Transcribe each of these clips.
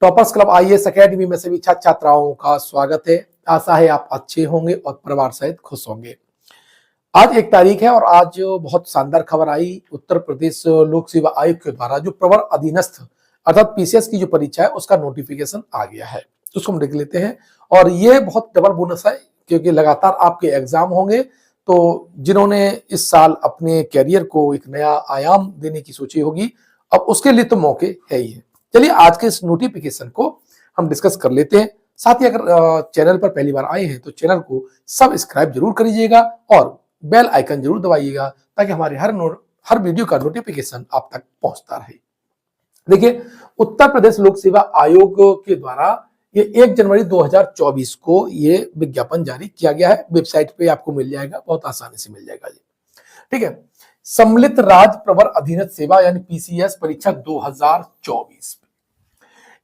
Toppers club IAS academy में सभी छात्र छात्राओं का स्वागत है। आशा है आप अच्छे होंगे और परिवार सहित खुश होंगे। आज 1 तारीख है और आज बहुत शानदार खबर आई। उत्तर प्रदेश लोक सेवा आयोग के द्वारा जो प्रवर अधीनस्थ अर्थात पीसीएस की जो परीक्षा है उसका नोटिफिकेशन आ गया है। उसको हम देख लेते हैं और ये बहुत डबल बोनस है क्योंकि लगातार आपके एग्जाम होंगे। तो जिन्होंने इस साल अपने कैरियर को एक नया आयाम देने की सोची होगी, अब उसके लिए तो मौके है ही है। चलिए आज के इस नोटिफिकेशन को हम डिस्कस कर लेते हैं। साथ ही अगर चैनल पर पहली बार आए हैं तो चैनल को सब्सक्राइब जरूर करिएगा और बेल आइकन जरूर दबाइएगा ताकि हमारे हर वीडियो का नोटिफिकेशन आप तक पहुंचता रहे। देखिए, उत्तर प्रदेश लोक सेवा आयोग के द्वारा ये 1 जनवरी 2024 को ये विज्ञापन जारी किया गया है। वेबसाइट पे आपको मिल जाएगा, बहुत आसानी से मिल जाएगा। ठीक है, सम्मिलित राज्य प्रवर अधीनस्थ सेवा यानी पीसीएस परीक्षा 2024।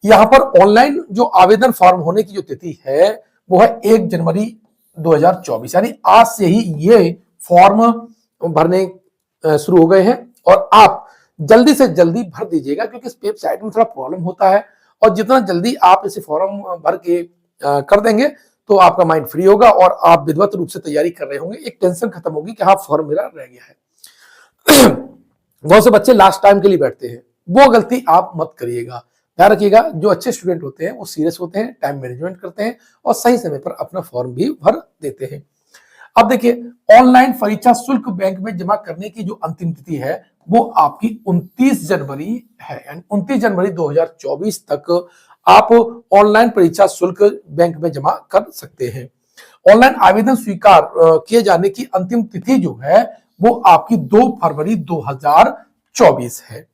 यहां पर ऑनलाइन जो आवेदन फॉर्म होने की जो तिथि है वो है 1 जनवरी 2024, यानी आज से ही ये फॉर्म भरने शुरू हो गए हैं और आप जल्दी से जल्दी भर दीजिएगा क्योंकि इस वेबसाइट में थोड़ा प्रॉब्लम होता है और जितना जल्दी आप इसे फॉर्म भर के कर देंगे तो आपका माइंड फ्री होगा और आप विधिवत रूप से तैयारी कर रहे होंगे। एक टेंशन खत्म होगी कि हाँ फॉर्म मेरा रह गया है। बहुत से बच्चे लास्ट टाइम के लिए बैठते हैं, वो गलती आप मत करिएगा। ध्यान रखिएगा, जो अच्छे स्टूडेंट होते हैं वो सीरियस होते हैं, टाइम मैनेजमेंट करते हैं और सही समय पर अपना फॉर्म भी भर देते हैं। अब देखिए, ऑनलाइन परीक्षा शुल्क बैंक में जमा करने की जो अंतिम तिथि है वो आपकी 29 जनवरी है, यानी 29 जनवरी 2024 तक आप ऑनलाइन परीक्षा शुल्क बैंक में जमा कर सकते हैं। ऑनलाइन आवेदन स्वीकार किए जाने की अंतिम तिथि जो है वो आपकी 2 फरवरी 2024 है।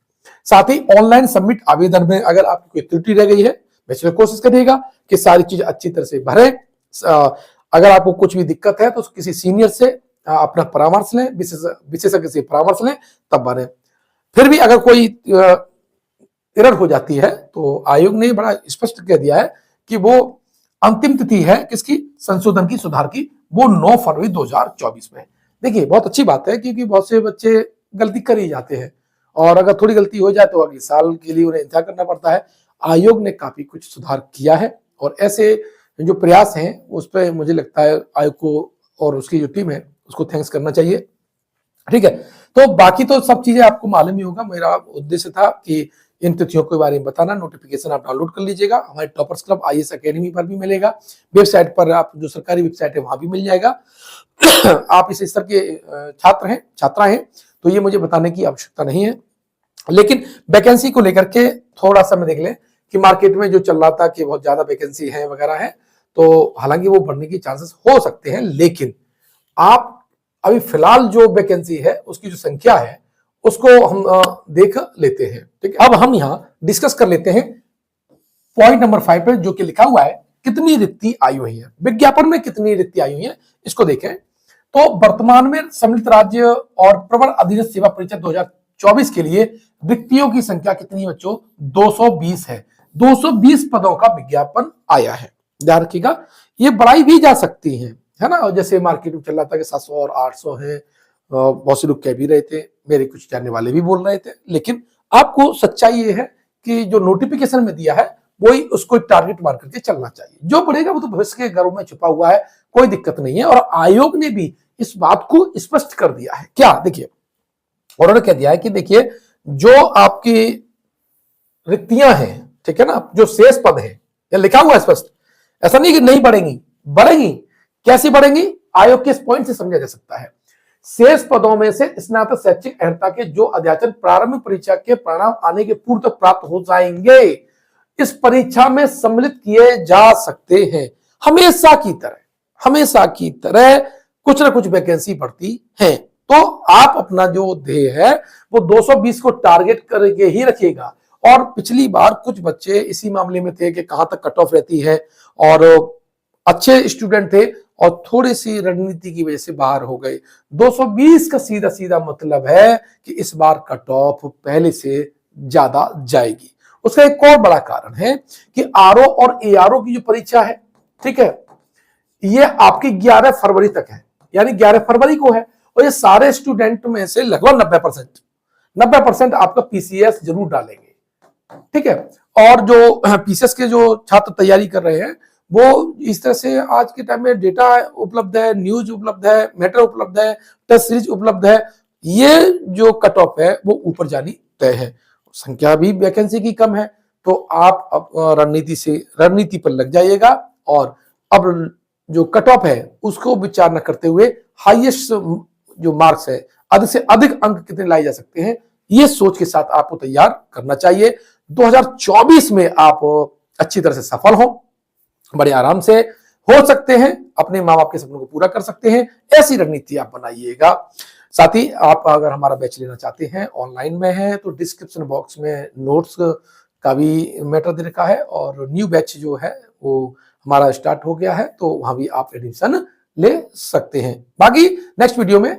साथ ही ऑनलाइन सबमिट आवेदन में अगर आपकी कोई त्रुटि रह गई है, वैसे कोशिश करिएगा कि सारी चीज अच्छी तरह से भरें। अगर आपको कुछ भी दिक्कत है तो किसी सीनियर से अपना परामर्श लें, विशेषज्ञ से परामर्श लें, तब भरें। फिर भी अगर कोई एरर हो जाती है तो आयोग ने बड़ा स्पष्ट कह दिया है कि वो अंतिम तिथि है किसकी, संशोधन की, सुधार की, वो 9 फरवरी 2024 में। देखिए, बहुत अच्छी बात है क्योंकि बहुत से बच्चे गलती कर ही जाते हैं और अगर थोड़ी गलती हो जाए तो अगले साल के लिए उन्हें इंतजार करना पड़ता है। आयोग ने काफी कुछ सुधार किया है और ऐसे जो प्रयास हैं उस पर मुझे लगता है आयोग को और उसकी जो टीम है उसको थैंक्स करना चाहिए। ठीक है, तो बाकी तो सब चीजें आपको मालूम ही होगा। मेरा उद्देश्य था कि इन तिथियों के बारे में बताना। नोटिफिकेशन आप डाउनलोड कर लीजिएगा, हमारे टॉपर्स क्लब आईएएस एकेडमी पर भी मिलेगा, वेबसाइट पर आप जो सरकारी वेबसाइट है वहां भी मिल जाएगा। आप इस स्तर के छात्रा हैं तो ये मुझे बताने की आवश्यकता नहीं है, लेकिन वैकेंसी को लेकर के थोड़ा सा मैं देख लें कि मार्केट में जो चल रहा था कि बहुत ज्यादा वैकेंसी है वगैरह है, तो हालांकि वो बढ़ने की चांसेस हो सकते हैं, लेकिन आप अभी फिलहाल जो वैकेंसी है उसकी जो संख्या है उसको हम देख लेते हैं। ठीक है, अब हम यहाँ डिस्कस कर लेते हैं पॉइंट नंबर 5 पे, जो कि लिखा हुआ है कितनी रिक्ति आई हुई है, विज्ञापन में कितनी रिक्ति आई हुई है, इसको देखें। तो वर्तमान में सम्मिलित राज्य और प्रवर अधीनस्थ सेवा परीक्षा 2024 के लिए रिक्तियों की संख्या कितनी है बच्चों? 220 है। 220 पदों का विज्ञापन आया है। ध्यान रखिएगा, ये बढ़ाई भी जा सकती है ना। और जैसे मार्केट में चल रहा था कि 700 और 800 है, बहुत से लोग कह भी रहे थे, मेरे कुछ जानने वाले भी बोल रहे थे, लेकिन आपको सच्चाई ये है कि जो नोटिफिकेशन में दिया है वही उसको टारगेट मार करके चलना चाहिए। जो बढ़ेगा वो तो भविष्य के घरों में छुपा हुआ है, कोई दिक्कत नहीं है। और आयोग ने भी इस बात को स्पष्ट कर दिया है। क्या, देखिए, उन्होंने कह दिया है कि देखिए, जो आपकी रिक्तियां हैं, ठीक है ना, जो शेष पद है, या लिखा हुआ है स्पष्ट, ऐसा नहीं कि नहीं बढ़ेंगी, बढ़ेंगी। कैसी बढ़ेंगी, आयोग के इस पॉइंट से समझा जा सकता है। शेष पदों में से स्नातक शैक्षिक अर्हता के जो अध्याचन प्रारंभिक परीक्षा के परिणाम आने के पूर्व तक प्राप्त हो जाएंगे, इस परीक्षा में सम्मिलित किए जा सकते हैं। हमेशा की तरह कुछ ना कुछ वैकेंसी बढ़ती है, तो आप अपना जो ध्येय है वो 220 को टारगेट करके ही रखिएगा। और पिछली बार कुछ बच्चे इसी मामले में थे कि कहां तक कट ऑफ रहती है और अच्छे स्टूडेंट थे और थोड़ी सी रणनीति की वजह से बाहर हो गए। 220 का सीधा सीधा मतलब है कि इस बार कट ऑफ पहले से ज्यादा जाएगी। उसका एक और बड़ा कारण है कि आरओ और एआरओ की जो परीक्षा है, ठीक है, ये आपकी 11 फरवरी तक है, यानी 11 फरवरी को है। और ये सारे स्टूडेंट में से लगभग 90% आपका पीसीएस जरूर डालेंगे। ठीक है, और जो पीसीएस के जो छात्र तैयारी कर रहे हैं वो इस तरह से आज के टाइम में डेटा उपलब्ध है, न्यूज उपलब्ध है, मैटर उपलब्ध है, टेस्ट सीरीज उपलब्ध है, ये जो कट ऑफ है वो ऊपर जानी तय है। संख्या भी वैकेंसी की कम है, तो आप रणनीति पर लग जाइएगा और अब जो कट ऑफ है उसको विचार न करते हुए हाईएस्ट जो मार्क्स है, अधिक से अधिक अंक कितने लाए जा सकते हैं, ये सोच के साथ आपको तैयार करना चाहिए। 2024 में आप अच्छी तरह से सफल हो, बड़े आराम से हो सकते हैं, अपने माँ बाप के सपनों को पूरा कर सकते हैं, ऐसी रणनीति आप बनाइएगा। साथ ही आप अगर हमारा बैच लेना चाहते हैं, ऑनलाइन में है, तो डिस्क्रिप्शन बॉक्स में नोट्स का भी मैटर दे रखा है और न्यू बैच जो है वो हमारा स्टार्ट हो गया है, तो वहां भी आप एडमिशन ले सकते हैं। बाकी नेक्स्ट वीडियो में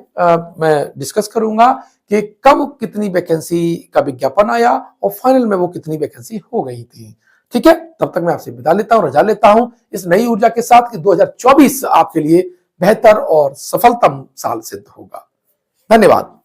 मैं डिस्कस करूंगा कि कब कितनी वैकेंसी का विज्ञापन आया और फाइनल में वो कितनी वैकेंसी हो गई थी। ठीक है, तब तक मैं आपसे विदा लेता हूं, रजा लेता हूं इस नई ऊर्जा के साथ कि 2024 आपके लिए बेहतर और सफलतम साल सिद्ध होगा। धन्यवाद।